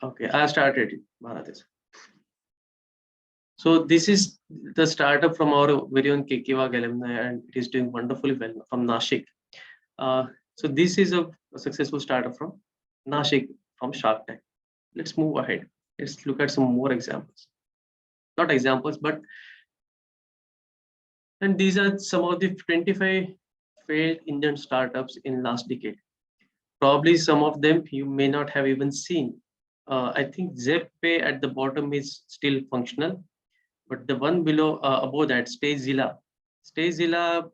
Okay, I started it, Bharat. So this is the startup from our very own Kekiwag alumni, and it is doing wonderfully well from Nashik. Uh, so this is a successful startup from Nashik from Shark Tank. Let's move ahead. Let's look at some more examples. Not examples, but and these are some of the 25 failed Indian startups in last decade. Probably some of them you may not have even seen. I think ZepPay at the bottom is still functional, but the one below above that, StayZilla. StayZilla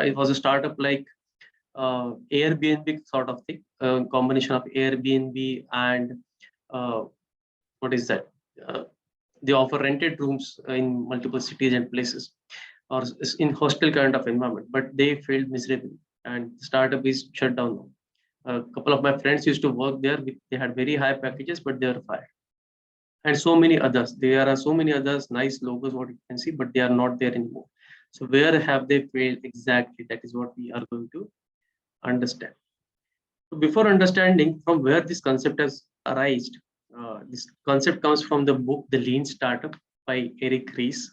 it was a startup like Airbnb sort of thing, a combination of Airbnb and uh, what is that? Uh, they offer rented rooms in multiple cities and places, or in hostel kind of environment. But they failed miserably, and the startup is shut down now. A couple of my friends used to work there. They had very high packages, but they were fired. And so many others. There are so many others, nice logos, what you can see, but they are not there anymore. So where have they failed exactly? That is what we are going to understand. So before understanding from where this concept has arisen, this concept comes from the book The Lean Startup by Eric Ries.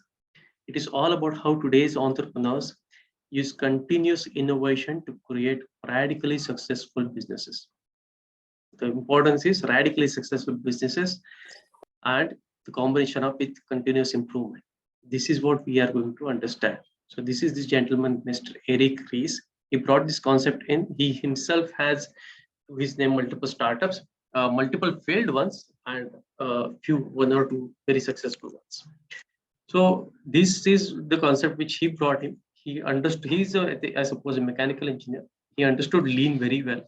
It is all about how today's entrepreneurs use continuous innovation to create radically successful businesses. The importance is radically successful businesses and the combination of with continuous improvement. This is what we are going to understand. So this is this gentleman, Mr. Eric Ries. He brought this concept in. He himself has to his name multiple startups, multiple failed ones, and one or two very successful ones. So this is the concept which he brought in. He understood. I suppose, a mechanical engineer. He understood lean very well,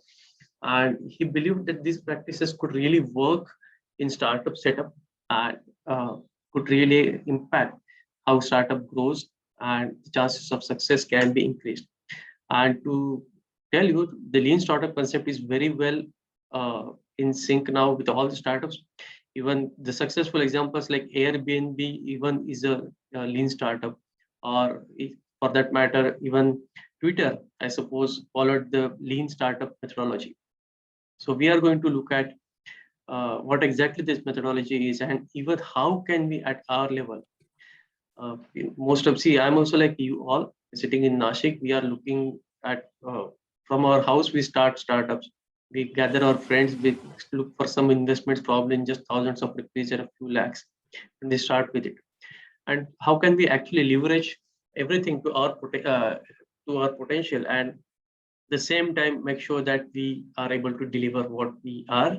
and he believed that these practices could really work in startup setup and could really impact how startup grows and the chances of success can be increased. And to tell you, the lean startup concept is very well in sync now with all the startups. Even the successful examples like Airbnb even is a lean startup, or for that matter, even Twitter, I suppose, followed the lean startup methodology. So we are going to look at what exactly this methodology is, and even how can we at our level. Most of see, I'm also like you all sitting in Nashik. We are looking at from our house. We start startups. We gather our friends. We look for some investments, probably in just thousands of rupees or a few lakhs, and they start with it. And how can we actually leverage everything to our potential, and the same time make sure that we are able to deliver what we are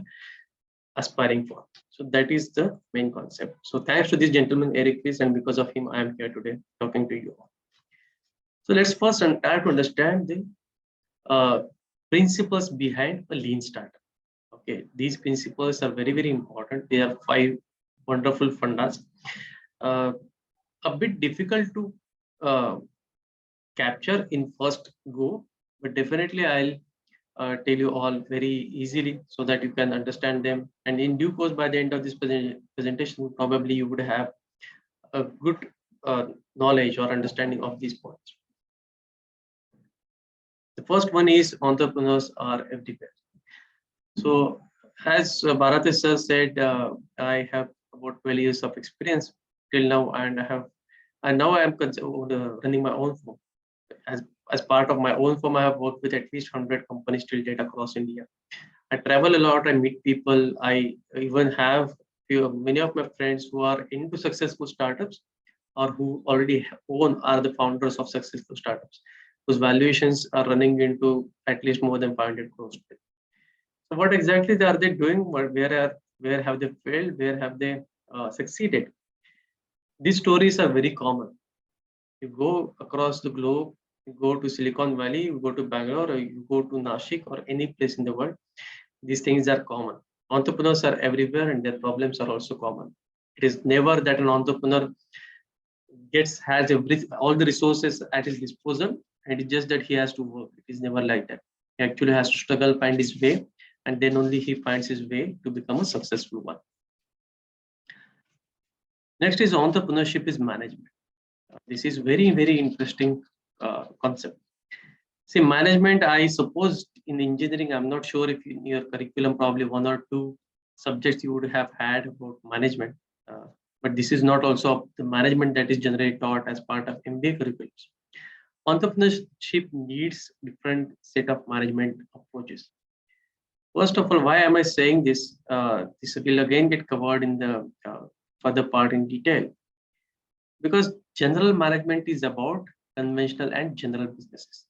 aspiring for. So that is the main concept. So thanks to this gentleman, Eric Ries, and because of him, I am here today talking to you all. So let's first try to understand the uh, principles behind a lean startup. Okay, these principles are very, very important. They have 5 wonderful fundas. Uh, a bit difficult to uh, capture in first go, but definitely I'll tell you all very easily so that you can understand them. And in due course, by the end of this presentation, probably you would have a good knowledge or understanding of these points. The first one is entrepreneurs are everywhere. So as Bharat sir said, I have about 12 years of experience till now, and now I am running my own firm. As part of my own firm, I have worked with at least 100 companies till date across India. I travel a lot. I meet people. I even have many of my friends who are into successful startups or who already are the founders of successful startups whose valuations are running into at least more than 500 crores. So what exactly are they doing? Where have they failed? Where have they succeeded? These stories are very common. You go across the globe, you go to Silicon Valley, you go to Bangalore, or you go to Nashik or any place in the world. These things are common. Entrepreneurs are everywhere and their problems are also common. It is never that an entrepreneur has all the resources at his disposal, and it's just that he has to work. It is never like that. He actually has to struggle, find his way, and then only he finds his way to become a successful one. Next is entrepreneurship is management. This is very, very interesting concept. See, management, I suppose in engineering, I'm not sure if in your curriculum, probably 1 or 2 subjects you would have had about management. But this is not also the management that is generally taught as part of MBA curriculums. Entrepreneurship needs different set of management approaches. First of all, why am I saying this? This will again get covered in the further part in detail, because general management is about conventional and general businesses,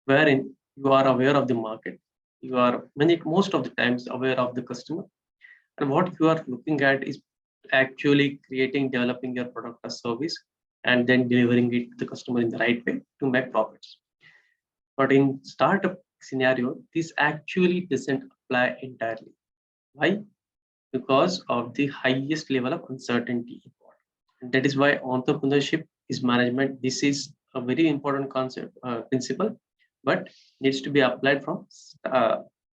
wherein you are aware of the market, you are most of the times aware of the customer, and what you are looking at is actually creating, developing your product or service, and then delivering it to the customer in the right way to make profits. But in startup scenario, this actually doesn't apply entirely. Why? Because of the highest level of uncertainty involved. And that is why entrepreneurship is management. This is a very important concept, principle, but needs to be applied from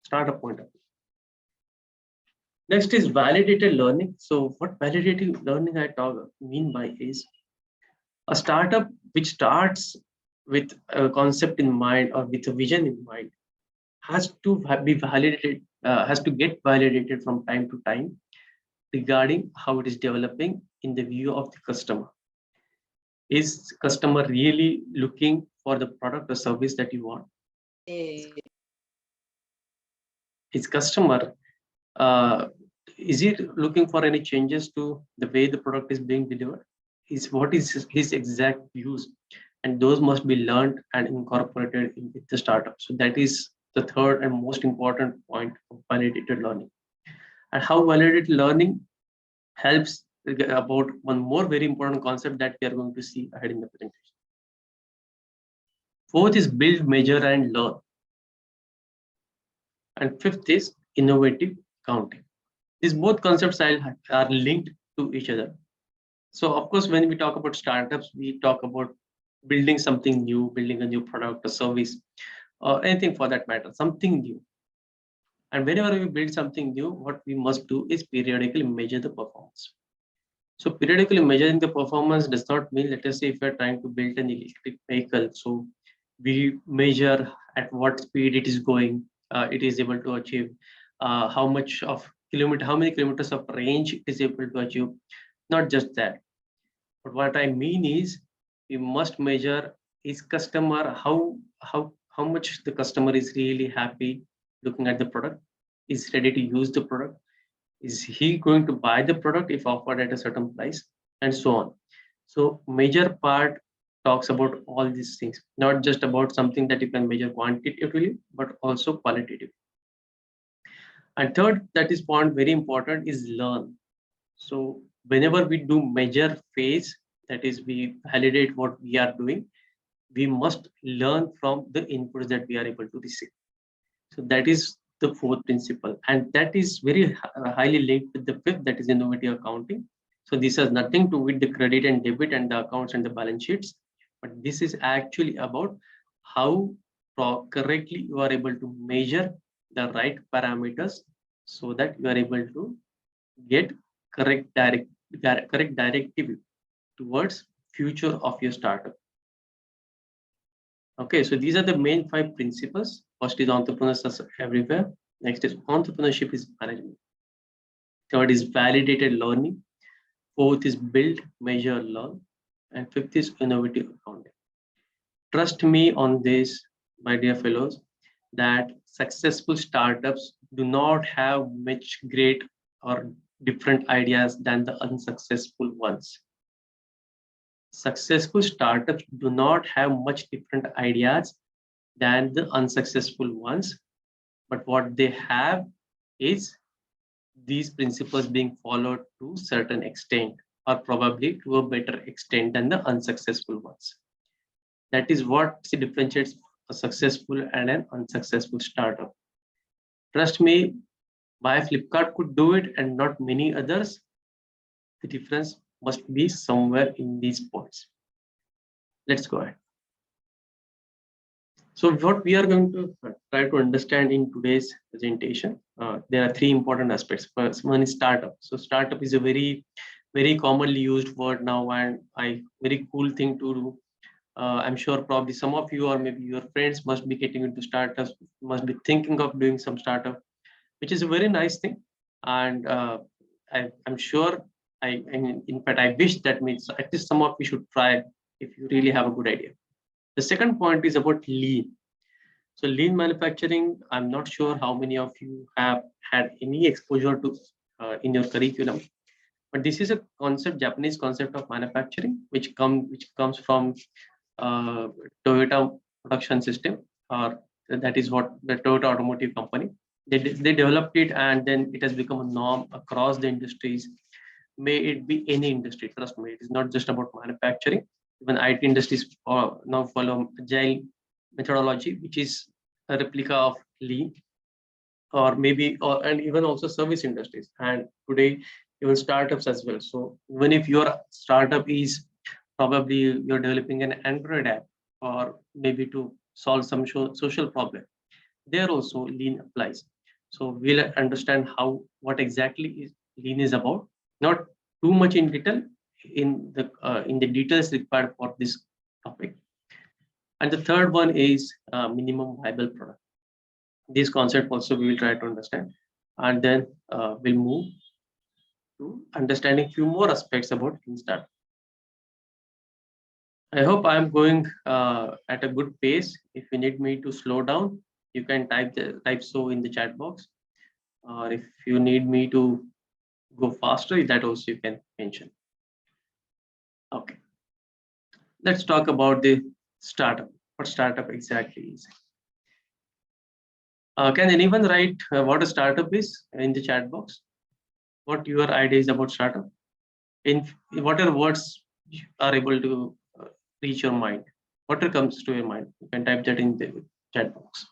startup point of view. Next is validated learning. So what validated learning I mean by is a startup which starts with a concept in mind or with a vision in mind has to be validated, has to get validated from time to time regarding how it is developing in the view of the customer. Is customer really looking for the product or service that you want? Is customer, is he looking for any changes to the way the product is being delivered? What is his exact views? And those must be learned and incorporated in with the startup. So that is the third and most important point of validated learning. And how validated learning helps about one more very important concept that we are going to see ahead in the presentation. Fourth is build, measure, and learn. And fifth is innovative accounting. These both concepts are linked to each other. So of course, when we talk about startups, we talk about building something new, building a new product or service, or anything for that matter, something new. And whenever we build something new, what we must do is periodically measure the performance. So periodically measuring the performance does not mean, let us say, if we're trying to build an electric vehicle, so we measure at what speed it is going, it is able to achieve, how many kilometers of range it is able to achieve. Not just that, but what I mean is we must measure is customer, how much the customer is really happy looking at the product, is ready to use the product, is he going to buy the product if offered at a certain price, and so on. So major part talks about all these things, not just about something that you can measure quantitatively, but also qualitatively. And third, that is point very important, is learn. So whenever we do measure phase, that is we validate what we are doing, we must learn from the inputs that we are able to receive. So that is the fourth principle, and that is very highly linked with the fifth, that is innovative accounting. So this has nothing to do with the credit and debit and the accounts and the balance sheets, but this is actually about how correctly you are able to measure the right parameters so that you are able to get correct directive towards future of your startup. Okay, so these are the main 5 principles. First is entrepreneurs everywhere. Next is entrepreneurship is management. Third is validated learning. Fourth is build, measure, learn. And fifth is innovative accounting. Trust me on this, my dear fellows, that successful startups do not have much great or different ideas than the unsuccessful ones. Successful startups do not have much different ideas than the unsuccessful ones, but what they have is these principles being followed to a certain extent, or probably to a better extent than the unsuccessful ones. That is what differentiates a successful and an unsuccessful startup. Trust me, why Flipkart could do it and not many others, the difference must be somewhere in these points. Let's go ahead. So what we are going to try to understand in today's presentation, there are 3 important aspects. First one is startup. So startup is a very, very commonly used word now, and very cool thing to I'm sure probably some of you or maybe your friends must be getting into startups, must be thinking of doing some startup, which is a very nice thing. And I'm sure, I mean, in fact, I wish that means at least some of you should try if you really have a good idea. The second point is about lean. So lean manufacturing, I'm not sure how many of you have had any exposure to in your curriculum, but this is a concept, Japanese concept of manufacturing, which comes from uh, Toyota production system, or that is what the Toyota automotive company. They developed it, and then it has become a norm across the industries. May it be any industry, trust me, it is not just about manufacturing. Even IT industries now follow agile methodology, which is a replica of lean, or maybe, and even also service industries, and today even startups as well. So even if your startup is probably you're developing an Android app, or maybe to solve some social problem, there also lean applies. So we'll understand how, what exactly is lean is about, not too much in detail, in the details required for this topic. And the third one is minimum viable product. This concept also we will try to understand, and then we'll move to understanding few more aspects about lean startup. I hope I'm going at a good pace. If you need me to slow down, you can type so in the chat box. Or if you need me to go faster, that also you can mention. Okay, let's talk about the startup. What startup exactly is? Can anyone write what a startup is in the chat box? What your idea is about startup? In whatever words are able to reach your mind, whatever comes to your mind, you can type that in the chat box.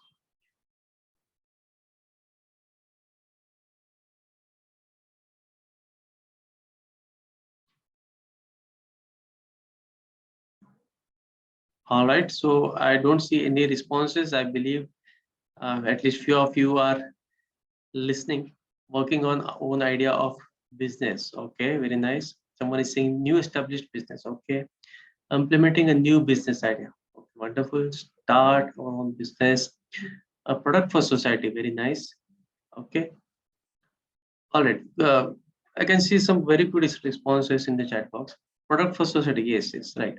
All right, so I don't see any responses. I believe at least few of you are listening, working on own idea of business. Okay, very nice. Someone is saying new established business. Okay, implementing a new business idea. Okay, wonderful. Start our own business. A product for society. Very nice. Okay. All right. I can see some very good responses in the chat box. Product for society. Yes, yes, right.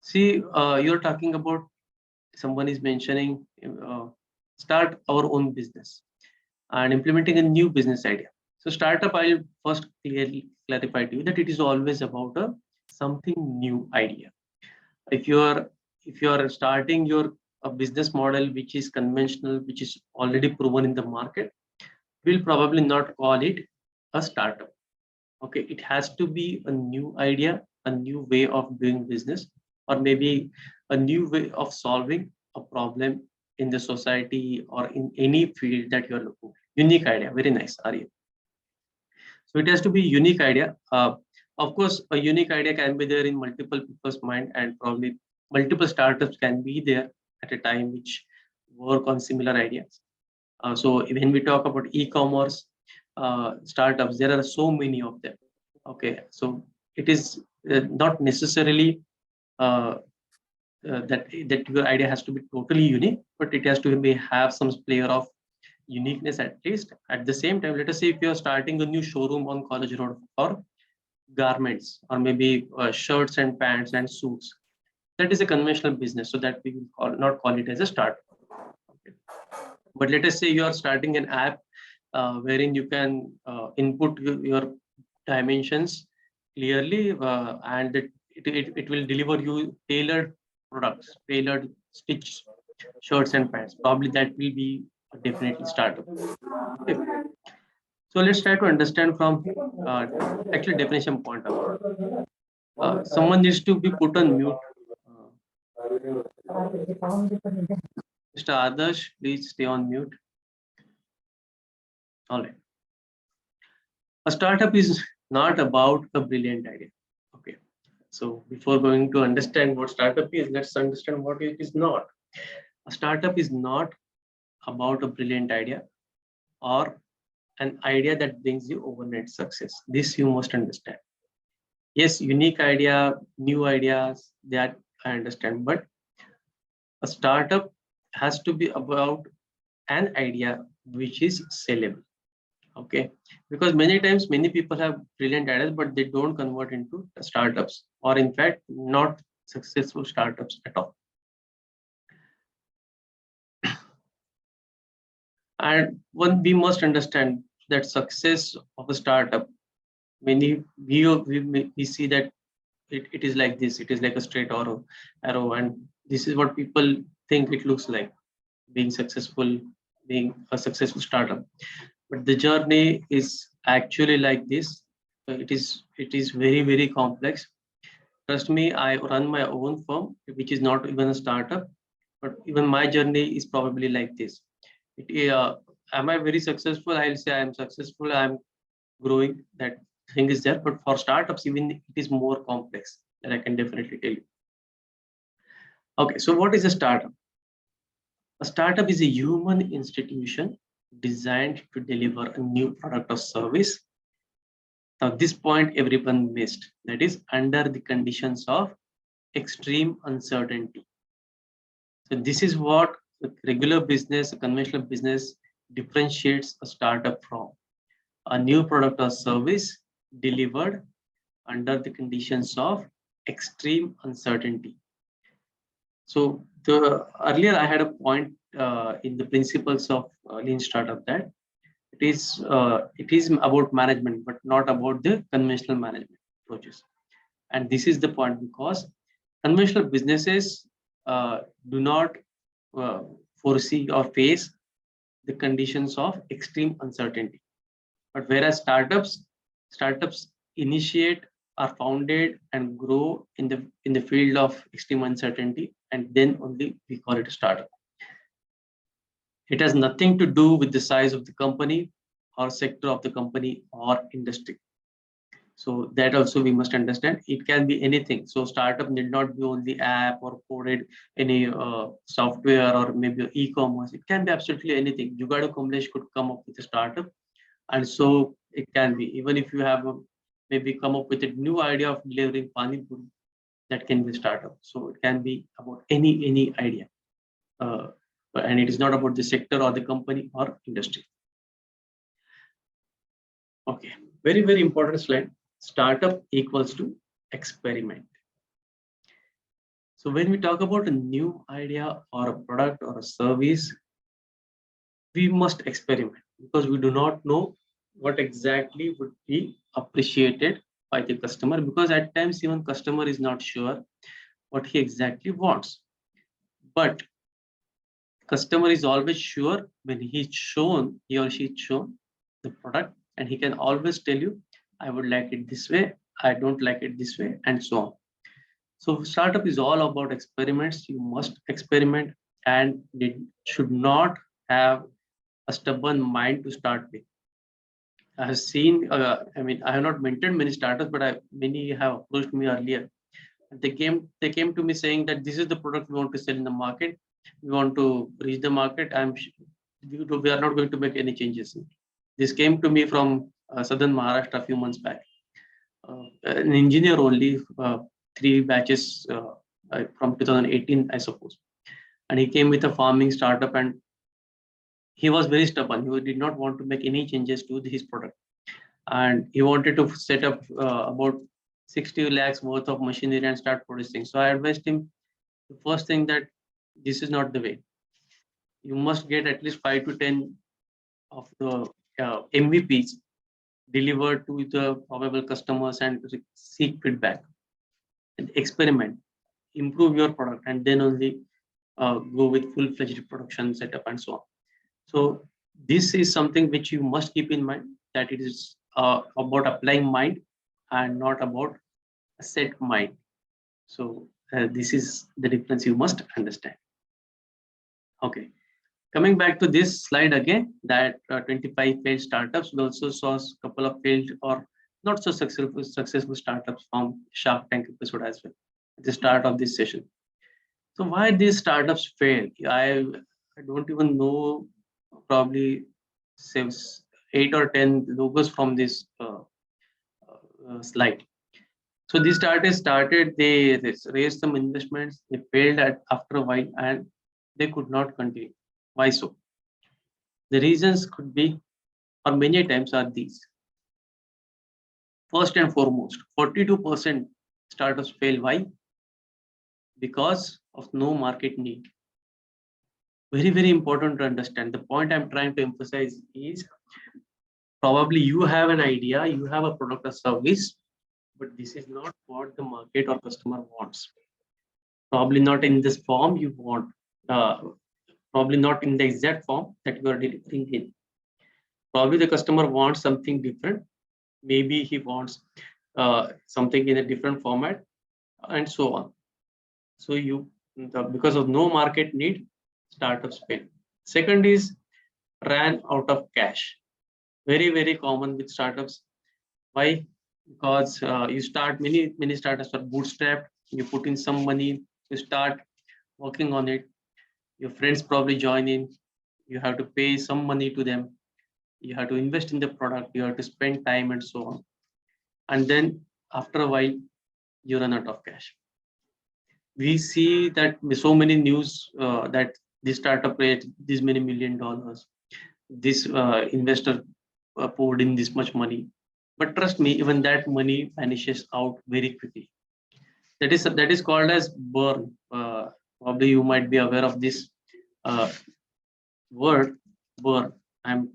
See, you're talking about, someone is mentioning start our own business and implementing a new business idea. So startup, I'll first clearly clarify to you that it is always about a something new idea. If you are starting your a business model which is conventional, which is already proven in the market, we'll probably not call it a startup. Okay, it has to be a new idea, a new way of doing business, or maybe a new way of solving a problem in the society or in any field that you're looking. Unique idea. Very nice, Arya. So it has to be unique idea. Of course, a unique idea can be there in multiple people's mind, and probably multiple startups can be there at a time which work on similar ideas. So when we talk about e-commerce startups, there are so many of them. Okay, so it is not necessarily uh, that your idea has to be totally unique, but it has to be have some layer of uniqueness at least. At the same time, let us say if you are starting a new showroom on College Road for garments, or maybe shirts and pants and suits, that is a conventional business, so that we will not call it as a startup. Okay. But let us say you are starting an app wherein you can input your dimensions clearly, and it will deliver you tailored products, tailored stitched shirts and pants. Probably that will be definitely startup. Okay. So let's try to understand from actual definition point of view. Someone needs to be put on mute. Mr. Adarsh, please stay on mute. All right. A startup is not about a brilliant idea. Okay. So before going to understand what startup is, let's understand what it is not. A startup is not about a brilliant idea or an idea that brings you overnight success. This you must understand. Yes, unique idea, new ideas, they are I understand, but a startup has to be about an idea which is sellable. Okay, because many times many people have brilliant ideas, but they don't convert into startups, or in fact, not successful startups at all. And one we must understand that success of a startup, many we see that it is like this, it is like a straight arrow, and this is what people think it looks like being successful, being a successful startup. But the journey is actually like this. It is very, very complex. Trust me, I run my own firm, which is not even a startup, but even my journey is probably like this. Am I very successful? I'll say I am successful. I'm growing. That thing is there. But for startups, even it is more complex. That I can definitely tell you. Okay, so what is a startup? A startup is a human institution designed to deliver a new product or service. Now, this point everyone missed. That is under the conditions of extreme uncertainty. So this is what the regular business, a conventional business differentiates a startup from a new product or service delivered under the conditions of extreme uncertainty. So the earlier I had a point in the principles of lean startup that it is about management, but not about the conventional management approaches. And this is the point because conventional businesses do not uh, foresee or face the conditions of extreme uncertainty. But whereas startups initiate, are founded, and grow in the field of extreme uncertainty, and then only we call it a startup. It has nothing to do with the size of the company or sector of the company or industry. So that also we must understand. It can be anything. So startup need not be only app or coded any software or maybe e-commerce. It can be absolutely anything. Jugadu Kamlesh could come up with a startup, and so it can be even if you have maybe come up with a new idea of delivering pani puri, that can be a startup. So it can be about any idea, uh, and it is not about the sector or the company or industry. Okay, very, very important slide. Startup equals to experiment. So when we talk about a new idea or a product or a service, we must experiment because we do not know what exactly would be appreciated by the customer, because at times even customer is not sure what he exactly wants. But customer is always sure when he or she is shown the product, and he can always tell you, I would like it this way, I don't like it this way, and so on. So startup is all about experiments. You must experiment, and it should not have a stubborn mind to start with. I have seen, I have not mentored many startups, but many have approached me earlier. They came to me saying that this is the product we want to sell in the market. We want to reach the market. We are not going to make any changes. This came to me from southern Maharashtra a few months back. An engineer only, three batches from 2018, I suppose. And he came with a farming startup, and he was very stubborn. He did not want to make any changes to his product, and he wanted to set up about 60 lakhs worth of machinery and start producing. So I advised him the first thing that this is not the way. You must get at least 5 to 10 of the MVPs delivered to the probable customers and seek feedback and experiment, improve your product, and then only go with full-fledged production setup and so on. So this is something which you must keep in mind, that it is about applying mind and not about a set mind. So this is the difference you must understand. Okay, coming back to this slide again, that 25 failed startups. We also saw a couple of failed or not so successful startups from Shark Tank episode as well at the start of this session. So why these startups fail? I don't even know, probably say 8 or 10 logos from this slide. So these started, they raised some investments, they failed after a while and they could not continue. Why so? The reasons could be, or many times are these. First and foremost, 42% startups fail. Why? Because of no market need. Very, very important to understand. The point I'm trying to emphasize is probably you have an idea, you have a product or service, but this is not what the market or customer wants. Probably not in this form you want, probably not in the exact form that you are delivering in. Probably the customer wants something different. Maybe he wants something in a different format and so on. So because of no market need, startups fail. Second is ran out of cash. Very, very common with startups. Why? Because you start, many startups are bootstrapped. You put in some money, you start working on it. Your friends probably join in. You have to pay some money to them. You have to invest in the product. You have to spend time and so on. And then after a while, you run out of cash. We see that so many news that this startup raised this many $1 million. This investor poured in this much money. But trust me, even that money vanishes out very quickly. That is called as burn. Probably you might be aware of this word, burn. I'm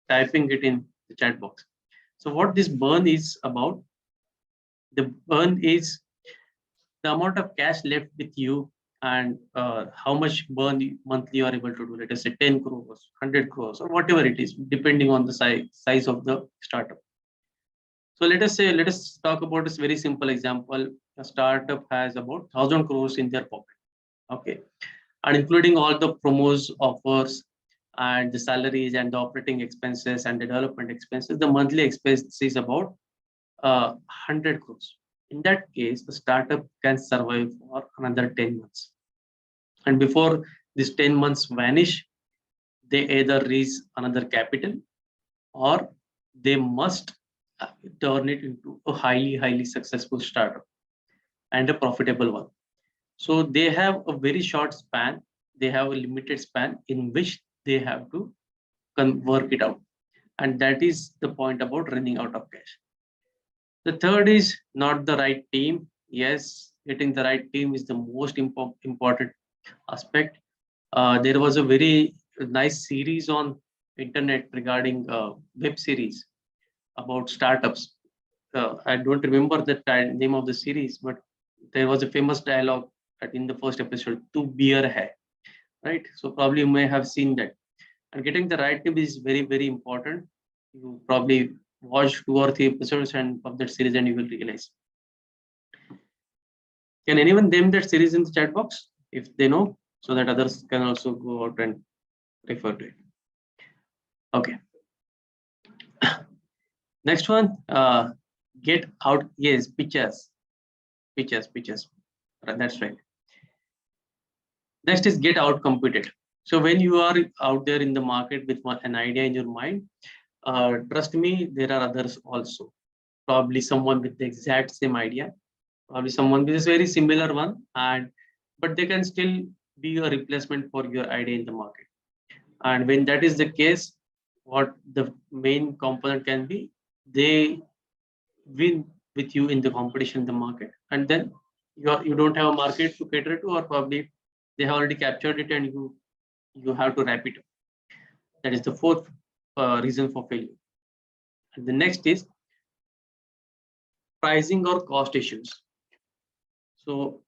typing it in the chat box. So what this burn is about, the burn is the amount of cash left with you and how much burn monthly you are able to do. Let us say 10 crores, 100 crores, or whatever it is, depending on the size of the startup. So let us talk about this very simple example. A startup has about 1,000 crores in their pocket. Okay. And including all the promos, offers, and the salaries and the operating expenses and the development expenses, the monthly expense is about 100 crores. In that case, the startup can survive for another 10 months. And before these 10 months vanish, they either raise another capital or they must turn it into a highly successful startup and a profitable one. So they have a very short span, they have a limited span in which they have to work it out. And that is the point about running out of cash. The third is not the right team. Yes, getting the right team is the most important aspect. There was a very nice series on internet regarding web series about startups. I don't remember the name of the series, but there was a famous dialogue in the first episode, "Tu beer hai," right? So probably you may have seen that. And getting the right team is very, very important. You probably watch 2 or 3 episodes and of that series and you will realize. Can anyone name that series in the chat box if they know, so that others can also go out and refer to it? Okay. Next one, get out. Yes, pitches. That's right. Next is get out competed. So when you are out there in the market with an idea in your mind, trust me, there are others also. Probably someone with the exact same idea, probably someone with a very similar one, but they can still be a replacement for your idea in the market. And when that is the case, what the main component can be, they win with you in the competition in the market, and then you don't have a market to cater to, or probably they have already captured it and you have to wrap it up. That is the fourth reason for failure. And the next is pricing or cost issues. So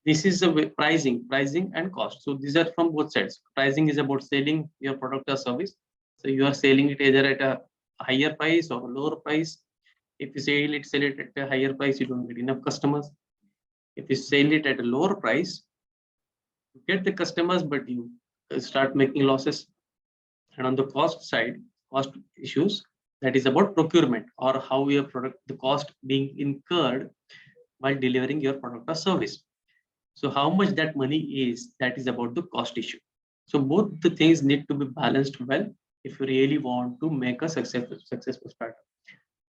this is a pricing and cost. So these are from both sides. Pricing is about selling your product or service. So you are selling it either at a higher price or a lower price. If you sell it at a higher price, you don't get enough customers. If you sell it at a lower price, you get the customers, but you start making losses. And on the cost side, cost issues, that is about procurement or how your product, the cost being incurred while delivering your product or service. So how much that money is, that is about the cost issue. So both the things need to be balanced well if you really want to make a successful startup.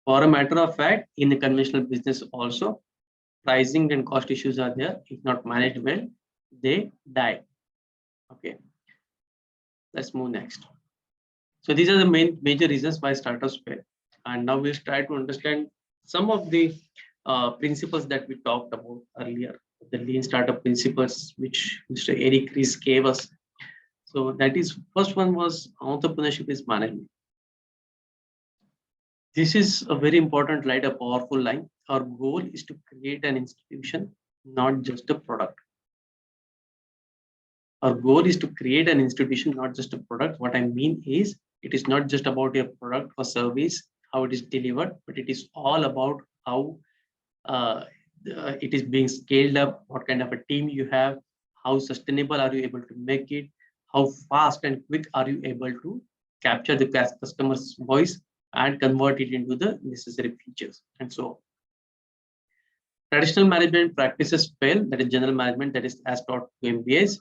For a matter of fact, in the conventional business also, pricing and cost issues are there. If not managed well, they die. Okay, let's move next. So these are the major reasons why startups fail. And now we'll try to understand some of the principles that we talked about earlier, the lean startup principles, which Mr. Eric Ries gave us. So that is, first one was entrepreneurship is management. This is a very important line, a powerful line. Our goal is to create an institution, not just a product. Our goal is to create an institution, not just a product. What I mean is, it is not just about your product or service, how it is delivered, but it is all about how it is being scaled up, what kind of a team you have, how sustainable are you able to make it, how fast and quick are you able to capture the customer's voice and convert it into the necessary features, and so on. Traditional management practices fail, that is general management, that is as taught to MBAs,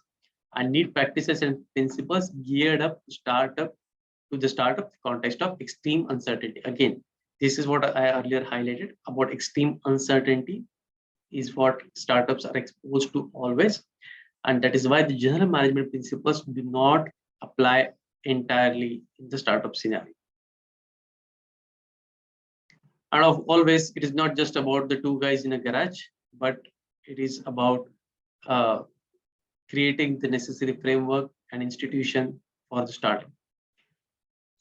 and need practices and principles geared up to the startup context of extreme uncertainty. Again, this is what I earlier highlighted about extreme uncertainty is what startups are exposed to always. And that is why the general management principles do not apply entirely in the startup scenario. And always, it is not just about the two guys in a garage, but it is about creating the necessary framework and institution for the startup.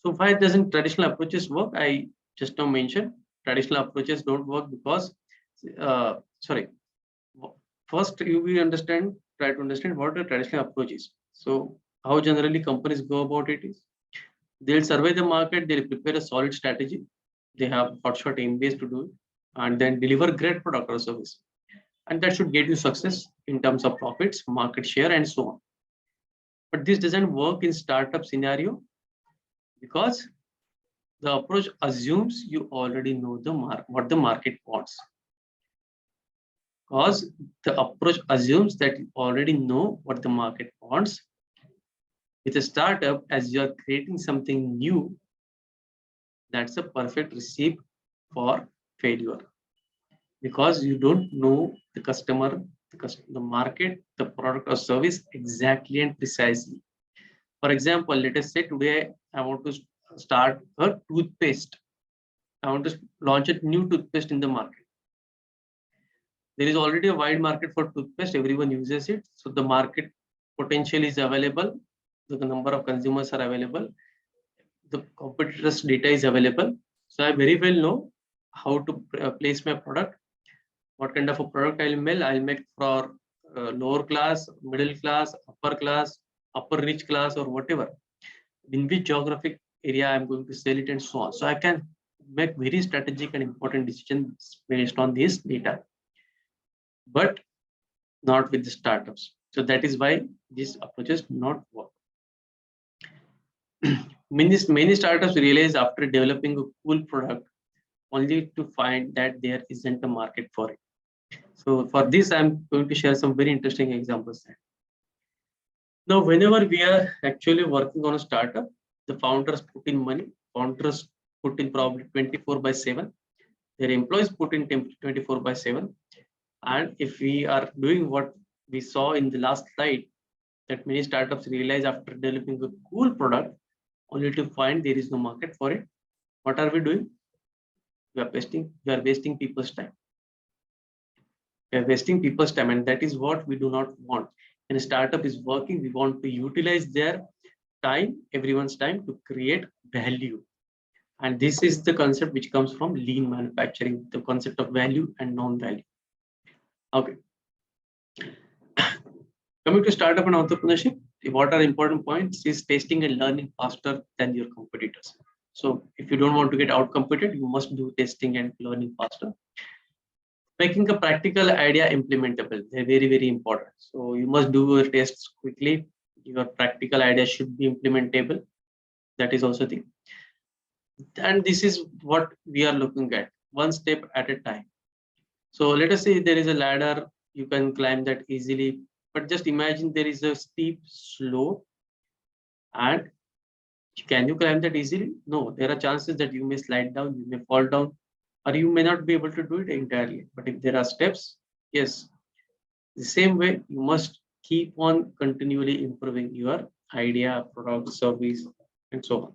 So why doesn't traditional approaches work? I just now mentioned traditional approaches don't work because, first you will try to understand what a traditional approach is. So how generally companies go about it is, they'll survey the market, they'll prepare a solid strategy, they have hotshot MBAs to do it, and then deliver great product or service. And that should get you success in terms of profits, market share, and so on. But this doesn't work in startup scenario because the approach assumes you already know what the market wants. Because the approach assumes that you already know what the market wants. With a startup, as you are creating something new, that's a perfect recipe for failure. Because you don't know the customer, the market, the product or service exactly and precisely. For example, let us say today I want to start a toothpaste. I want to launch a new toothpaste in the market. There is already a wide market for toothpaste. Everyone uses it. So the market potential is available. So the number of consumers are available. The competitors' data is available. So I very well know how to place my product. What kind of a product I'll make for lower class, middle class, upper rich class, or whatever. In which geographic area I'm going to sell it and so on. So I can make very strategic and important decisions based on this data, but not with the startups. So that is why these approaches do not work. Many startups realize after developing a cool product only to find that there isn't a market for it. So for this, I'm going to share some very interesting examples. Now, whenever we are actually working on a startup, the founders put in money, founders put in probably 24/7, their employees put in 24/7. And if we are doing what we saw in the last slide, that many startups realize after developing a cool product, only to find there is no market for it. What are we doing? We are wasting people's time. We are wasting people's time, and that is what we do not want. When a startup is working, we want to utilize their time, everyone's time, to create value. And this is the concept which comes from lean manufacturing, the concept of value and non-value. Okay. Coming to startup and entrepreneurship, what are important points is testing and learning faster than your competitors. So if you don't want to get out-competed, you must do testing and learning faster. Making a practical idea implementable, they're very, very important. So you must do your tests quickly. Your practical idea should be implementable. That is also the thing. And this is what we are looking at, one step at a time. So let us say there is a ladder, you can climb that easily, but just imagine there is a steep slope, and can you climb that easily? No, there are chances that you may slide down, you may fall down, or you may not be able to do it entirely. But if there are steps, Yes, the same way you must keep on continually improving your idea, product, service, and so on.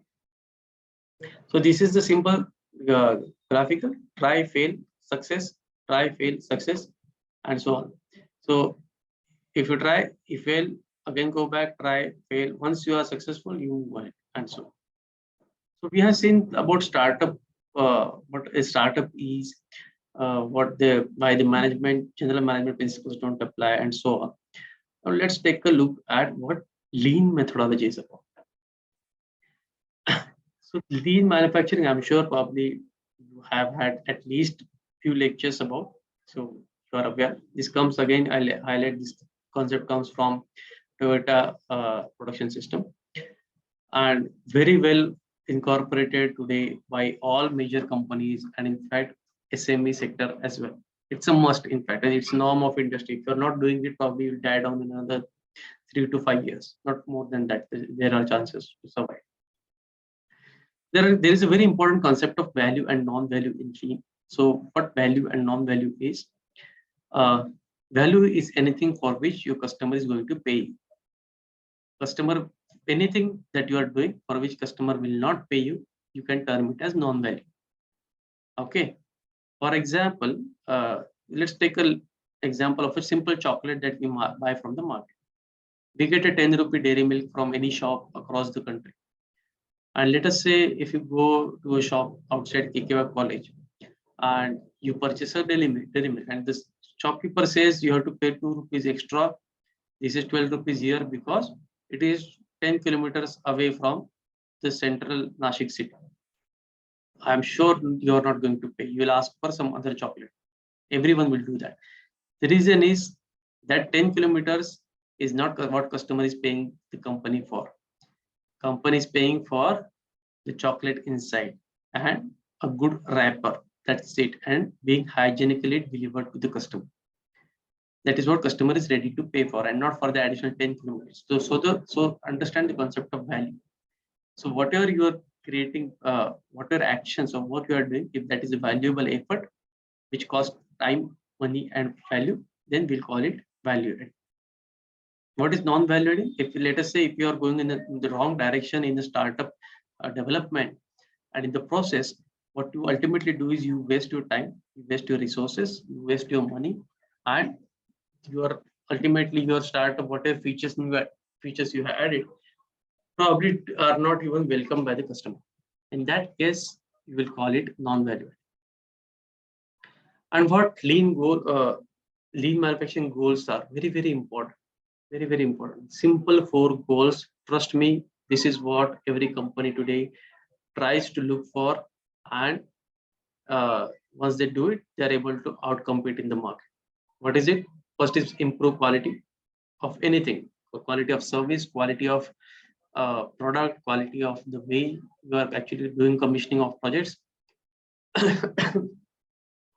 So this is the simple uh, graphical: try, fail, success, try, fail, success, and so on. So if you try, you fail, again go back, try, fail. Once you are successful, you move on, and so on. So we have seen about startup, what a startup is, what the why the management general management principles don't apply, and so on. Now let's take a look at what lean methodology is about. So lean manufacturing, I'm sure probably you have had at least few lectures about. So you are aware. This comes again. I'll highlight this concept comes from Toyota production system, and very well incorporated today by all major companies, and in fact SME sector as well. It's a must, in fact, and it's norm of industry. If you're not doing it, probably you'll die down in another 3 to 5 years, not more than that. There are chances to survive. There is a very important concept of value and non-value in lean. So what value and non-value is? Uh, Value is anything for which your customer is going to pay you. Customer, anything that you are doing for which customer will not pay you, you can term it as non-value. Okay. For example, let's take an example of a simple chocolate that we buy from the market. We get a 10 rupee dairy milk from any shop across the country. And let us say if you go to a shop outside KKY College and you purchase a dairy milk, and the shopkeeper says you have to pay 2 rupees extra. This is 12 rupees here because it is 10 kilometers away from the central Nashik city. I'm sure you are not going to pay. You will ask for some other chocolate. Everyone will do that. The reason is that 10 kilometers is not what customer is paying the company for. Company is paying for the chocolate inside and a good wrapper. That's it. And being hygienically delivered to the customer. That is what customer is ready to pay for, and not for the additional 10 kilometers. So understand the concept of value. So whatever you are creating, whatever actions or what you are doing, if that is a valuable effort, which costs time, money, and value, then we'll call it value added. What is non-value adding? If let us say if you are going in the wrong direction in the startup development, and in the process, what you ultimately do is you waste your time, you waste your resources, you waste your money, and your ultimately your startup, whatever features you have added, probably are not even welcomed by the customer. In that case, you will call it non-value. And what lean manufacturing goals are very important, very important. Simple 4 goals. Trust me, this is what every company today tries to look for, and once they do it, they are able to outcompete in the market. What is it? First is improve quality of anything, quality of service, quality of product, quality of the way you are actually doing commissioning of projects.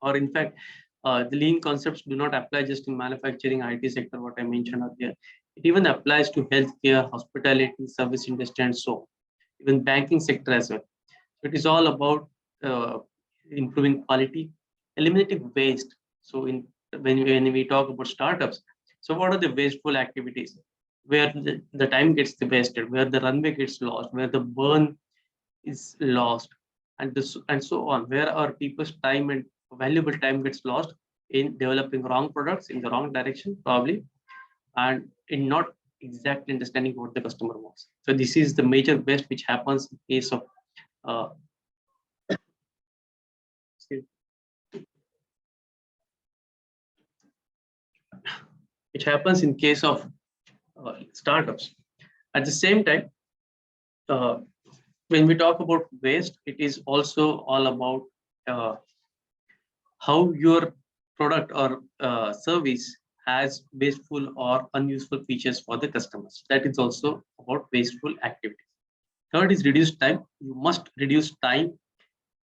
Or in fact, the lean concepts do not apply just in manufacturing, IT sector, what I mentioned earlier. It even applies to healthcare, hospitality, service industry, and so on. Even banking sector as well. So it is all about improving quality, eliminating waste. So when we talk about startups, so what are the wasteful activities? Where the time gets wasted, where the runway gets lost, where the burn is lost, and so on, where our people's time and valuable time gets lost in developing wrong products in the wrong direction, probably, and in not exactly understanding what the customer wants. So this is the major waste which happens in case of uh, which happens in case of startups. At the same time, uh, when we talk about waste, it is also all about uh, how your product or service has wasteful or unuseful features for the customers. That is also about wasteful activities. Third is reduce time. You must reduce time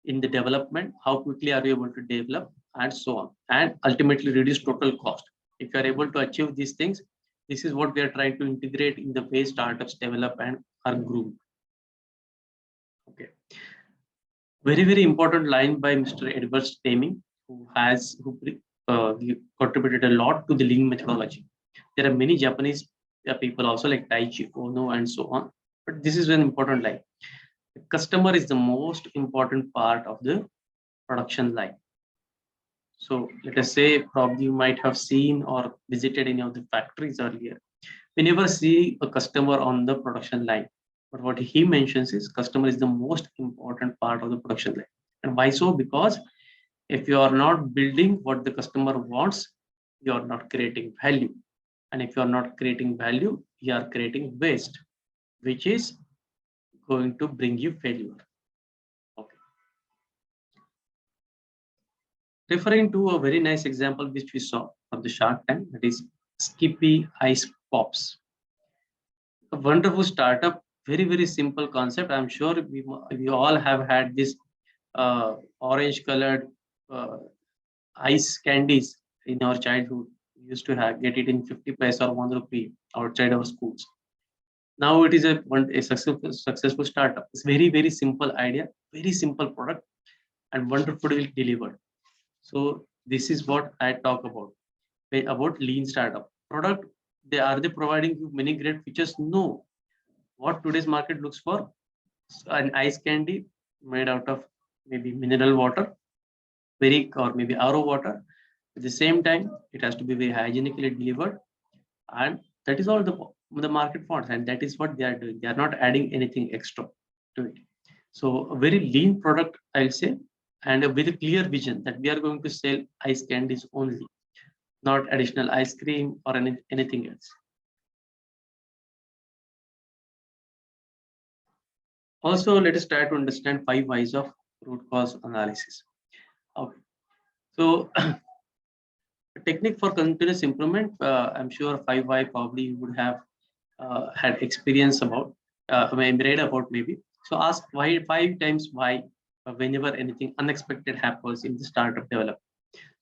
in the development. How quickly are you able to develop, and so on, and ultimately reduce total cost. If you are able to achieve these things, this is what we are trying to integrate in the way startups develop and are groomed. Okay. Very important line by Mr. Edward Deming, who contributed a lot to the lean methodology. There are many Japanese people also like Taichi Ono and so on. But this is an important line. The customer is the most important part of the production line. So let us say probably you might have seen or visited any of the factories earlier. We never see a customer on the production line. But what he mentions is customer is the most important part of the production line. And why so? Because if you are not building what the customer wants, you are not creating value. And if you are not creating value, you are creating waste, which is going to bring you failure. Okay. Referring to a very nice example which we saw of the Shark Tank, that is Skippy Ice Pops. A wonderful startup, very simple concept. I'm sure we all have had this orange colored ice candies in our childhood. We used to get it in 50 paise or 1 rupee outside our schools. Now it is a successful startup. It's very simple idea, very simple product, and wonderfully delivered. So this is what I talk about lean startup product. They providing you many great features? No. What today's market looks for? An ice candy made out of maybe mineral water, or maybe RO water. At the same time, it has to be very hygienically delivered, and that is all the market wants, and that is what they are doing. They are not adding anything extra to it. So a very lean product, I'll say, and a very clear vision that we are going to sell ice candies only, not additional ice cream or anything else. Also, let us try to understand 5 whys of root cause analysis. Okay. So a technique for continuous improvement, I'm sure 5 why probably you would have had experience about, read about maybe. So ask why 5 times why whenever anything unexpected happens in the startup development.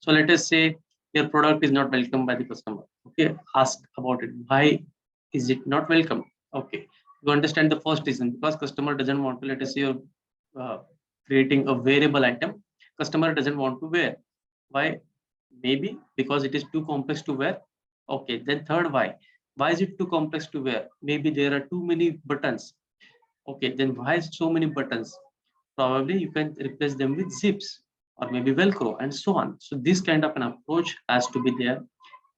So let us say your product is not welcomed by the customer. Okay, ask about it. Why is it not welcome? Okay, you understand the first reason, because customer doesn't want to, let us say you're creating a wearable item, customer doesn't want to wear. Why? Maybe because it is too complex to wear. Okay, then third why is it too complex to wear? Maybe there are too many buttons. Okay, then why is so many buttons? Probably you can replace them with zips or maybe Velcro and so on. So this kind of an approach has to be there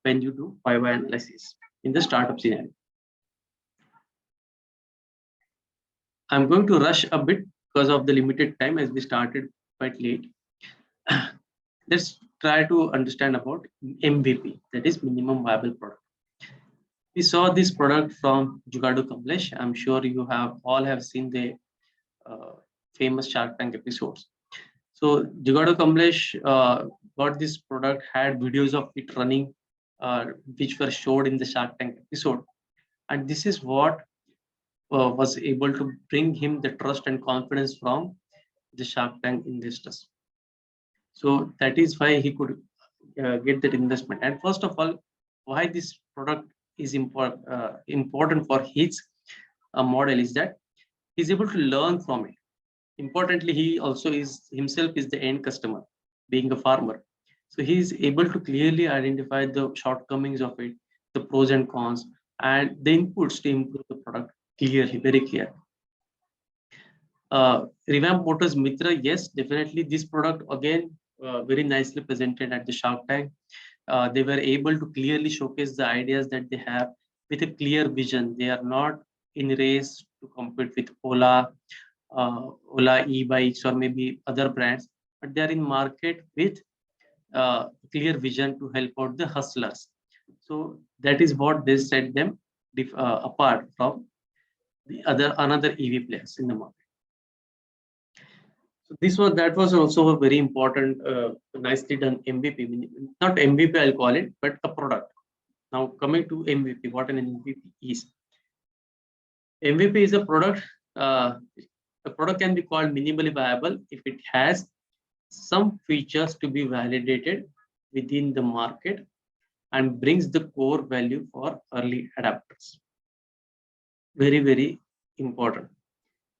when you do 5 why analysis in the startup scenario. I'm going to rush a bit because of the limited time, as we started quite late. Let's try to understand about MVP, that is minimum viable product. We saw this product from Jugadu Kamlesh. I'm sure you all have seen the famous Shark Tank episodes. So Jugadu Kamlesh got this product, had videos of it running, which were showed in the Shark Tank episode. And this is what was able to bring him the trust and confidence from the Shark Tank investors. So that is why he could get that investment. And first of all, why this product is important for his model is that he's able to learn from it. Importantly, he also himself is the end customer, being a farmer. So he is able to clearly identify the shortcomings of it, the pros and cons, and the inputs to improve the product clearly, very clear. Revamp Motors Mitra, yes, definitely this product again very nicely presented at the Shark Tank. They were able to clearly showcase the ideas that they have with a clear vision. They are not in race to compete with Ola e-bikes or maybe other brands, but they are in market with clear vision to help out the hustlers. So that is what they set them apart from the another EV players in the market. So that was also a very important, nicely done MVP. Not MVP, I'll call it, but a product. Now coming to MVP, what an MVP is. MVP is a product. A product can be called minimally viable if it has some features to be validated within the market and brings the core value for early adapters. Very important.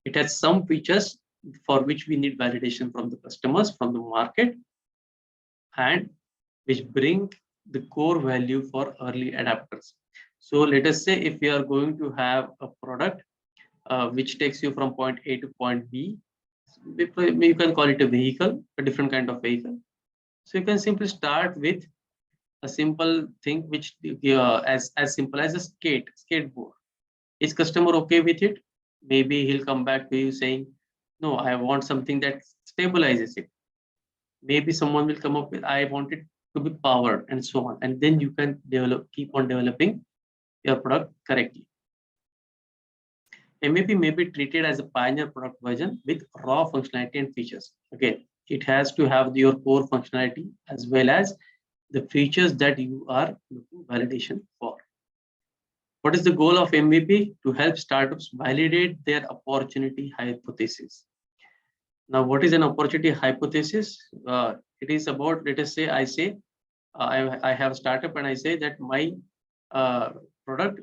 It has some features for which we need validation from the customers, from the market, and which bring the core value for early adapters. So let us say if you are going to have a product which takes you from point A to point B, you can call it a vehicle, a different kind of vehicle. So you can simply start with a simple thing which as simple as a skateboard. Is customer okay with it? Maybe he'll come back to you saying, no, I want something that stabilizes it. Maybe someone will come up with, I want it to be powered, and so on. And then you can keep on developing your product correctly. MVP may be treated as a pioneer product version with raw functionality and features. Again, it has to have your core functionality as well as the features that you are looking validation for. What is the goal of MVP? To help startups validate their opportunity hypothesis. Now, what is an opportunity hypothesis? It is about, let us say, I have a startup and I say that my product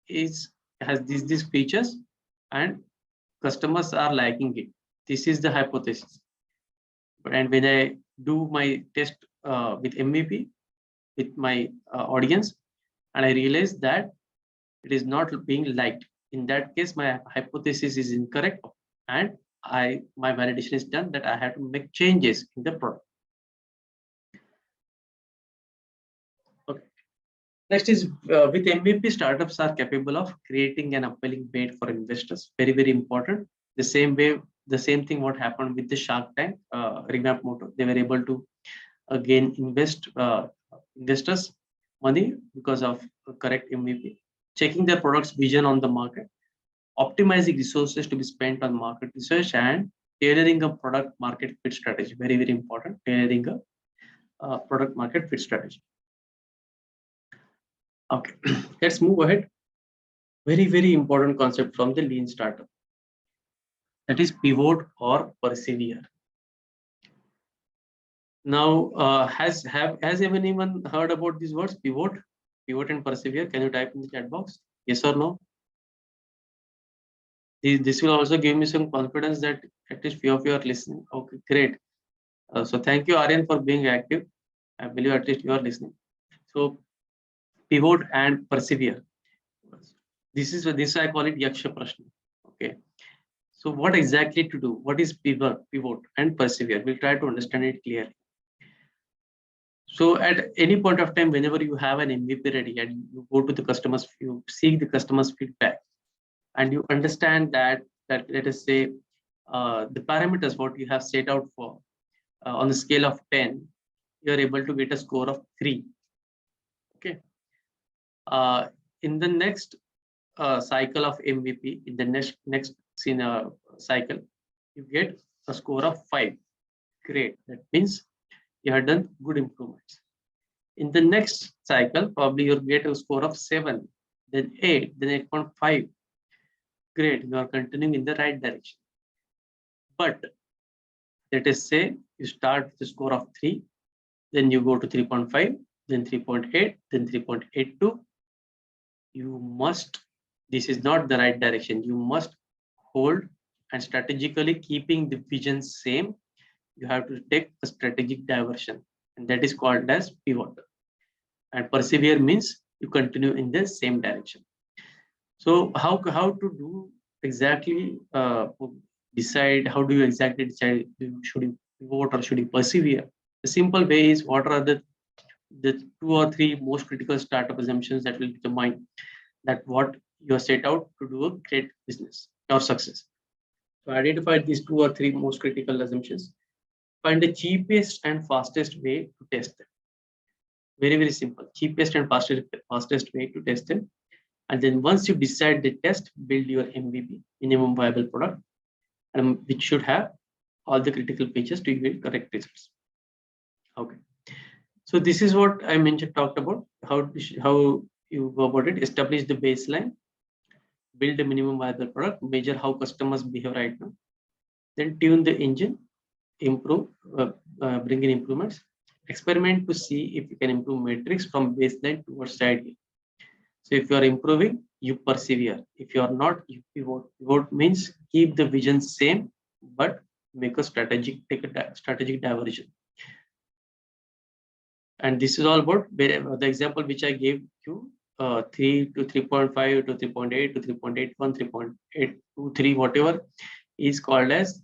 has these features and customers are liking it. This is the hypothesis. And when I do my test with MVP with my audience, and I realize that it is not being liked, in that case my hypothesis is incorrect, and my validation is done that I have to make changes in the product. Okay. Next is with MVP, startups are capable of creating an appealing bait for investors. Very, very important. The same thing what happened with the Shark Tank, Revamp Motor. They were able to again investors money because of correct MVP. Checking their product's vision on the market, optimizing resources to be spent on market research, and tailoring a product market fit strategy. Very, very important. Tailoring a product market fit strategy. Okay, let's move ahead. Very, very important concept from the lean startup. That is pivot or persevere. Now, has anyone heard about these words? Pivot and persevere. Can you type in the chat box? Yes or no? This will also give me some confidence that at least few of you are listening. Okay, great. So thank you, Aryan, for being active. I believe at least you are listening. So pivot and persevere. This I call it Yaksha Prashna. Okay. So what exactly to do? What is pivot and persevere? We'll try to understand it clearly. So at any point of time, whenever you have an MVP ready and you go to the customers, you seek the customers' feedback, and you understand that let us say the parameters what you have set out for on the scale of 10, you are able to get a score of 3. Okay. In the next cycle of MVP, in the next cycle, you get a score of 5. Great. That means you have done good improvements. In the next cycle, probably you'll get a score of 7, then 8, then 8.5. Great, you are continuing in the right direction. But let us say you start with a score of 3, then you go to 3.5, then 3.8, then 3.82. You must, this is not the right direction. You must hold and strategically keeping the vision same. You have to take a strategic diversion, and that is called as pivot. And persevere means you continue in the same direction. So how to do exactly decide, how do you exactly decide should you pivot or should you persevere? The simple way is what are the 2 or 3 most critical startup assumptions that will determine that what you are set out to do a great business or success. So identify these 2 or 3 most critical assumptions. Find the cheapest and fastest way to test them. Very, very simple. Cheapest and fastest way to test them. And then once you decide the test, build your MVP, minimum viable product, which should have all the critical features to yield correct results. Okay. So this is what I talked about, how you go about it. Establish the baseline, build a minimum viable product, measure how customers behave right now, then tune the engine, improve, bring in improvements, experiment to see if you can improve metrics from baseline towards the ideal. So if you are improving, you persevere. If you are not, you pivot. Pivot means keep the vision same, but take a strategic diversion. And this is all about the example which I gave you, 3 to 3.5 to 3.8 to 3.81, 3.823, whatever is called as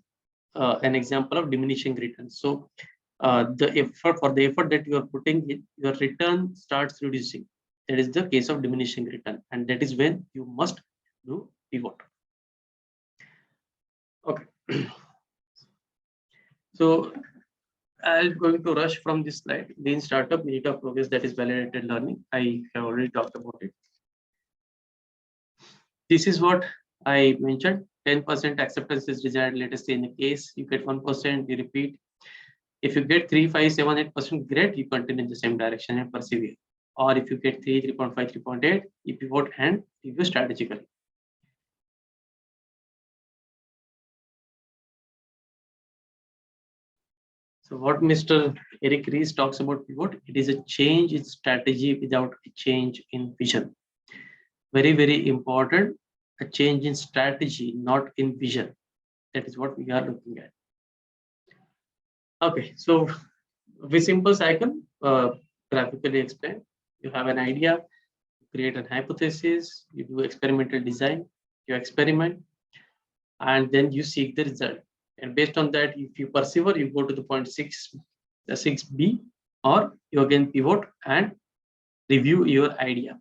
an example of diminishing return. So the effort that you are putting in, your return starts reducing. That is the case of diminishing return, and that is when you must do pivot. Okay. So I'm going to rush from this slide. Lean startup, unit of progress, that is validated learning. I have already talked about it. This is what I mentioned. 10% acceptance is desired. Let us say in the case you get 1%, you repeat. If you get 3, 5, 7, 8%, great, you continue in the same direction and persevere. Or if you get 3, 3.5, 3.8, you pivot and review strategically. So what Mr. Eric Ries talks about pivot, it is a change in strategy without a change in vision. Very, very important, a change in strategy, not in vision. That is what we are looking at. Okay, so with simple cycle, graphically explain. You have an idea, create an hypothesis, you do experimental design, you experiment, and then you seek the result. And based on that, if you persevere, you go to the point 6, the 6B, or you again pivot and review your idea.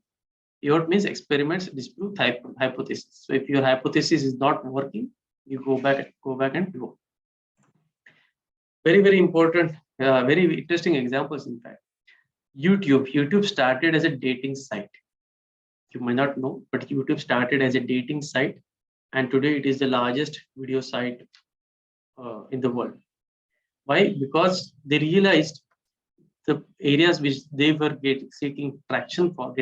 Pivot means experiments, disprove hypothesis. So if your hypothesis is not working, you go back and pivot. Very, very important, very interesting examples. In fact, YouTube started as a dating site. You might not know, but YouTube started as a dating site, and today it is the largest video site in the world. Why? Because they realized the areas which they were getting traction for,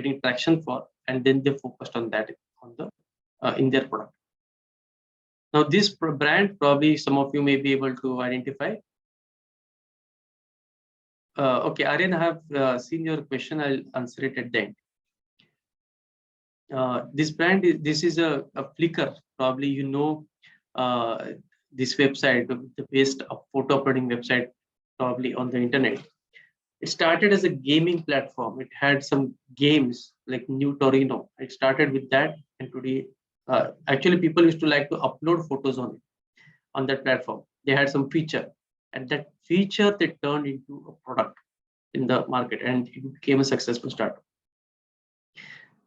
and then they focused on that in their product. Now, this brand, probably some of you may be able to identify. Okay, Aryan, I have seen your question. I'll answer it at the end. This brand, this is a Flickr. Probably you know this website, the best photo uploading website probably on the internet. It started as a gaming platform. It had some games like New Torino. It started with that, and today, actually, people used to like to upload photos on that platform. They had some feature, and that feature they turned into a product in the market, and it became a successful startup.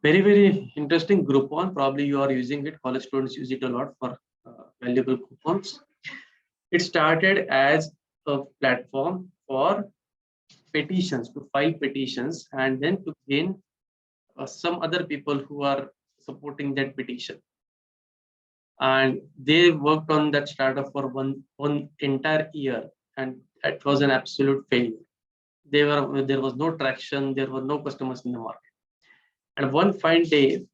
Very, very interesting. Groupon, probably you are using it. College students use it a lot for valuable coupons. It started as a platform for petitions, to file petitions, and then to gain some other people who are supporting that petition. And they worked on that startup for one entire year, and it was an absolute failure. There was no traction, there were no customers in the market. And one fine day,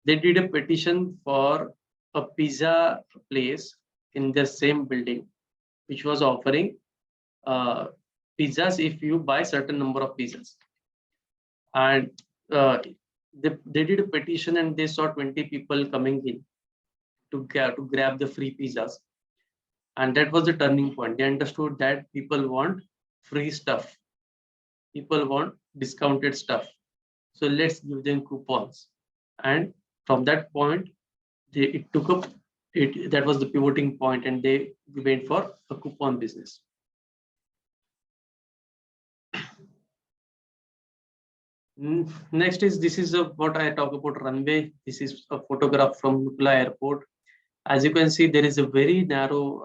they did a petition for a pizza place in the same building, which was offering pizzas if you buy certain number of pizzas. And they did a petition, and they saw 20 people coming in to grab the free pizzas. And that was the turning point. They understood that people want free stuff. People want discounted stuff. So let's give them coupons. And from that point, that was the pivoting point, and they went for a coupon business. Next is, this is what I talk about runway. This is a photograph from Nukla Airport. As you can see, there is a very narrow,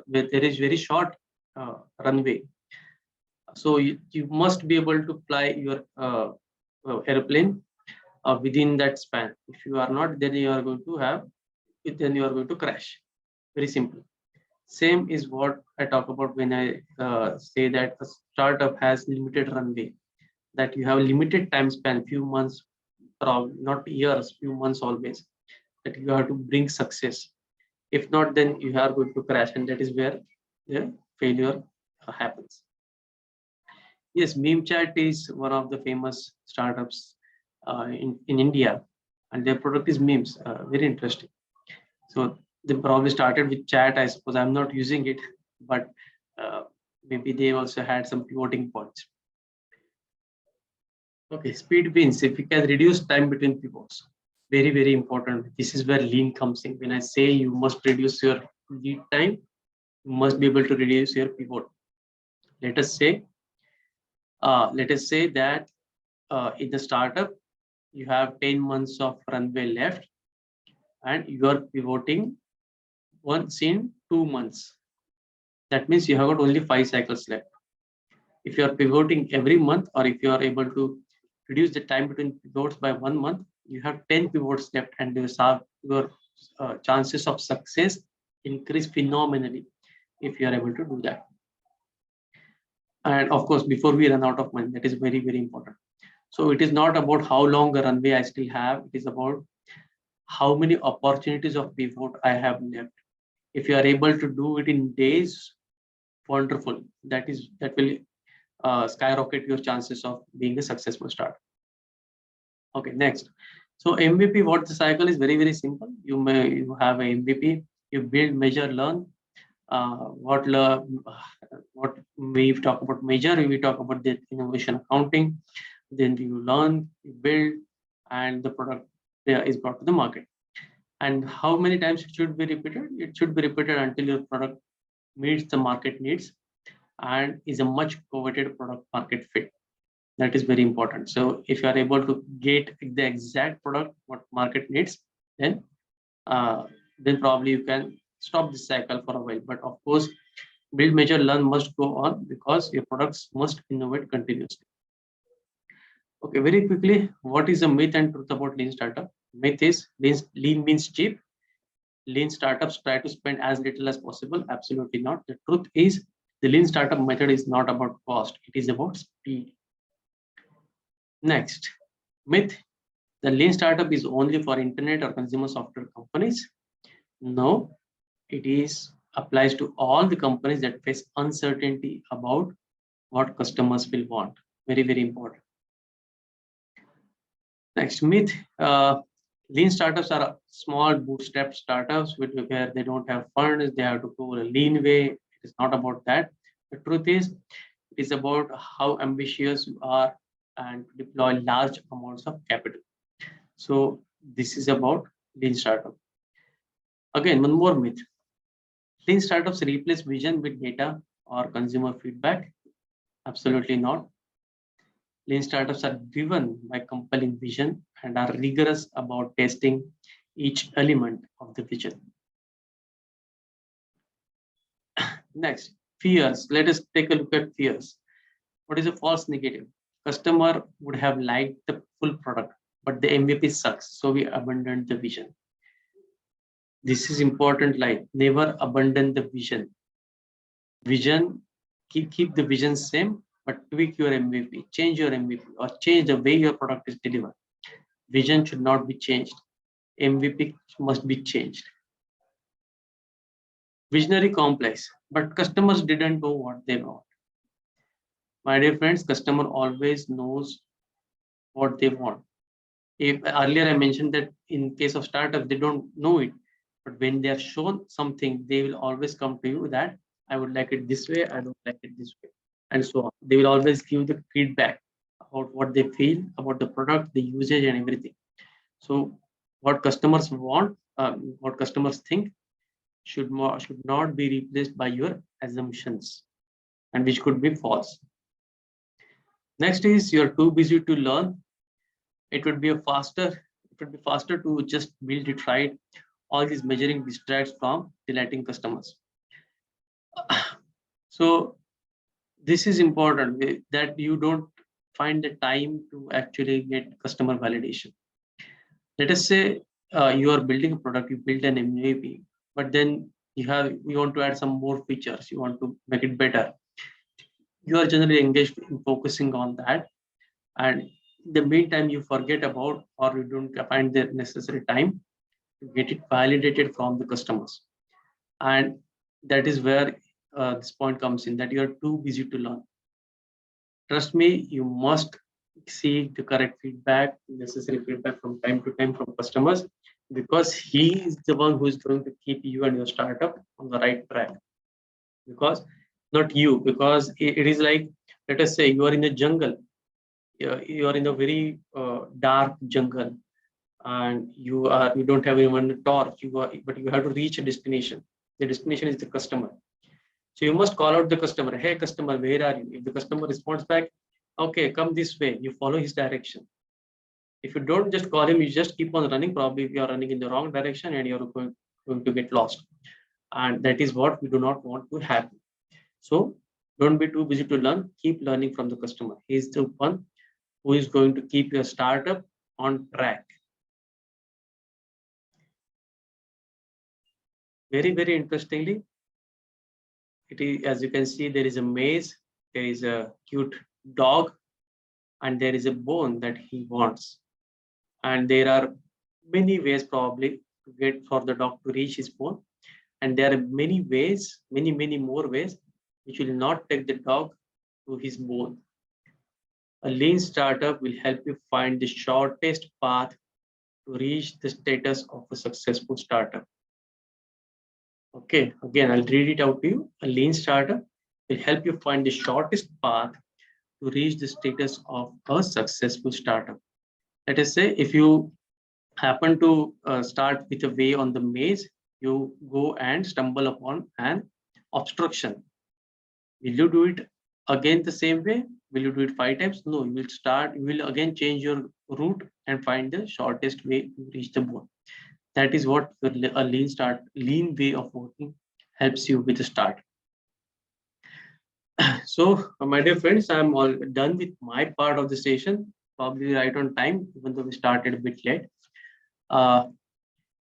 there is very short runway. So you must be able to fly your airplane within that span. If you are not, then you are going to crash. Very simple. Same is what I talk about when I say that a startup has limited runway, that you have limited time span, few months, not years, few months always, that you have to bring success. If not, then you are going to crash, and that is where the failure happens. Yes, Meme Chat is one of the famous startups in India, and their product is memes. Very interesting. So they probably started with chat. I suppose I'm not using it, but maybe they also had some pivoting points. Okay, speed wins. If you can reduce time between pivots, very, very important. This is where lean comes in. When I say you must reduce your lead time, you must be able to reduce your pivot. Let us say, that in the startup, you have 10 months of runway left and you are pivoting once in 2 months. That means you have got only 5 cycles left. If you are pivoting every month, or if you are able to reduce the time between pivots by 1 month, you have 10 pivots left, and your chances of success increase phenomenally if you are able to do that. And of course, before we run out of money, that is very, very important. So it is not about how long a runway I still have. It is about how many opportunities of pivot I have left. If you are able to do it in days, wonderful. That will skyrocket your chances of being a successful startup. Okay, next. So MVP, what the cycle is very, very simple. You have a MVP, you build, measure, learn. What we talk about measure, we talk about the innovation accounting. Then you learn, you build, and the product is brought to the market. And how many times it should be repeated? It should be repeated until your product meets the market needs and is a much coveted product market fit. That is very important. So if you are able to get the exact product what market needs, then probably you can stop this cycle for a while. But of course, build, measure, learn must go on, because your products must innovate continuously. Okay, very quickly, what is the myth and truth about lean startup? Myth is lean means cheap. Lean startups try to spend as little as possible. Absolutely not. The truth is the lean startup method is not about cost. It is about speed. Next, myth, the lean startup is only for internet or consumer software companies. No, it is applies to all the companies that face uncertainty about what customers will want. Very, very important. Next myth, lean startups are small bootstrap startups where they don't have funds, they have to go a lean way. It is not about that. The truth is, it is about how ambitious you are and deploy large amounts of capital. So this is about lean startup. Again, one more myth. Lean startups replace vision with data or consumer feedback. Absolutely not. Lean startups are driven by compelling vision and are rigorous about testing each element of the vision. Next, fears. Let us take a look at fears. What is a false negative? Customer would have liked the full product, but the MVP sucks, so we abandoned the vision. This is important line. Never abandon the vision. Vision, keep the vision same, but tweak your MVP, change your MVP, or change the way your product is delivered. Vision should not be changed. MVP must be changed. Visionary complex, but customers didn't know what they want. My dear friends, customer always knows what they want. If earlier I mentioned that in case of startup, they don't know it, but when they are shown something, they will always come to you that I would like it this way, I don't like it this way, and so on. They will always give the feedback about what they feel about the product, the usage, and everything. So what customers want, what customers think should not be replaced by your assumptions, and which could be false. Next is you're too busy to learn. It would be faster to just build it right. All these measuring distracts from delighting customers. So this is important that you don't find the time to actually get customer validation. Let us say you are building a product, you build an MVP, but then you want to add some more features, you want to make it better. You are generally engaged in focusing on that, and in the meantime you forget about, or you don't find the necessary time to get it validated from the customers. And that is where this point comes in, that you are too busy to learn. Trust me, you must seek the correct feedback, necessary feedback from time to time from customers, because he is the one who is going to keep you and your startup on the right track. Because not you, because it is like, let us say you are in a jungle you are in a very dark jungle, and you don't have even a torch, but you have to reach a destination. The destination is the customer. So you must call out the customer, hey customer, where are you? If the customer responds back, okay, come this way, you follow his direction. If you don't just call him, you just keep on running, probably you are running in the wrong direction and you're going to get lost. And that is what we do not want to happen. So don't be too busy to learn, keep learning from the customer. He is the one who is going to keep your startup on track. Very, very interestingly, it is, as you can see, there is a maze, there is a cute dog, and there is a bone that he wants. And there are many ways probably to get for the dog to reach his bone. And there are many ways, many more ways, which will not take the dog to his bone. A lean startup will help you find the shortest path to reach the status of a successful startup. Okay, again, I'll read it out to you. A lean startup will help you find the shortest path to reach the status of a successful startup. Let us say if you happen to start with a way on the maze, you go and stumble upon an obstruction. Will you do it again the same way? Will you do it 5 times? No, you will again change your route and find the shortest way to reach the bone. That is what a lean way of working helps you with the start. So, my dear friends, I'm all done with my part of the session, probably right on time, even though we started a bit late.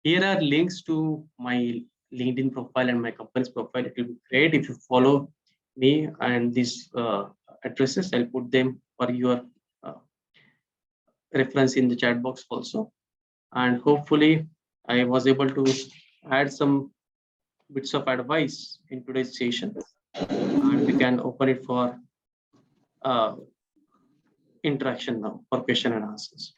Here are links to my LinkedIn profile and my company's profile. It will be great if you follow me, and these addresses, I'll put them for your reference in the chat box also. And hopefully I was able to add some bits of advice in today's session, and we can open it for interaction now for question and answers.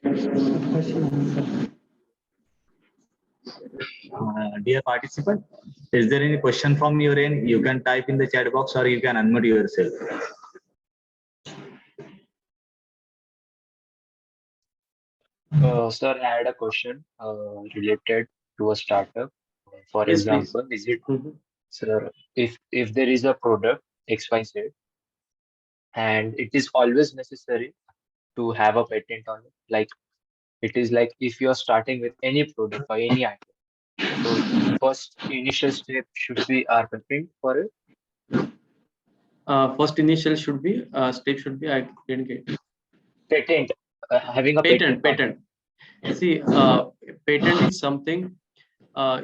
Dear participant, is there any question from your end? You can type in the chat box or you can unmute yourself. Sir, I had a question related to a startup. For Yes, example, please. is it, sir, if there is a product XYZ and it is always necessary to have a patent on it, like it is like if you are starting with any product or any item, so first initial step should be our patent for it. First initial should be step should be, I didn't get Patent, having a patent. patent. See, patent is something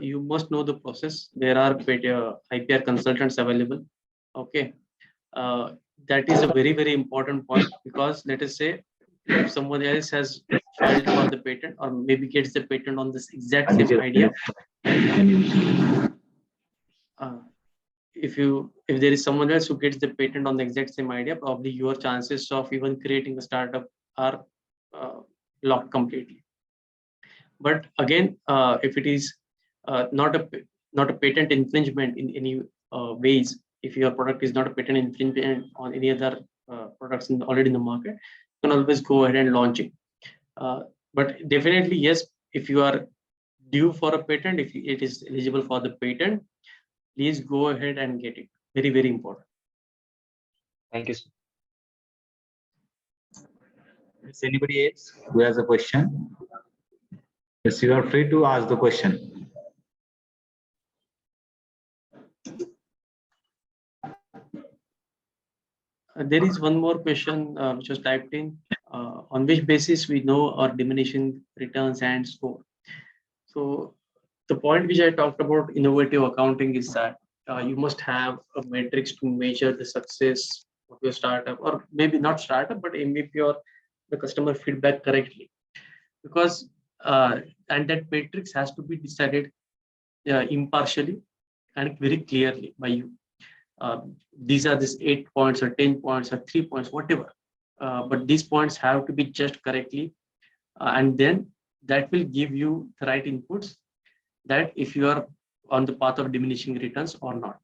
you must know the process. There are IPR consultants available. Okay, that is a very important point, because let us say if someone else has filed for the patent or maybe gets the patent on this exact same idea, if there is someone else who gets the patent on the exact same idea, probably your chances of even creating a startup are locked completely. But again, if it is not a patent infringement in any ways, if your product is not a patent infringement on any other products already in the market, you can always go ahead and launch it. But definitely, yes, if you are due for a patent, if it is eligible for the patent, please go ahead and get it. Very important. Thank you, sir. Is anybody else who has a question? Yes, you are free to ask the question. There is one more question which was typed in. On which basis we know our diminishing returns and score? So the point which I talked about innovative accounting is that you must have a matrix to measure the success of your startup, or maybe not startup, but MVP or the customer feedback correctly. Because and that matrix has to be decided impartially and very clearly by you. These are these 8 points or 10 points or 3 points, whatever. But these points have to be judged correctly, and then that will give you the right inputs that if you are on the path of diminishing returns or not.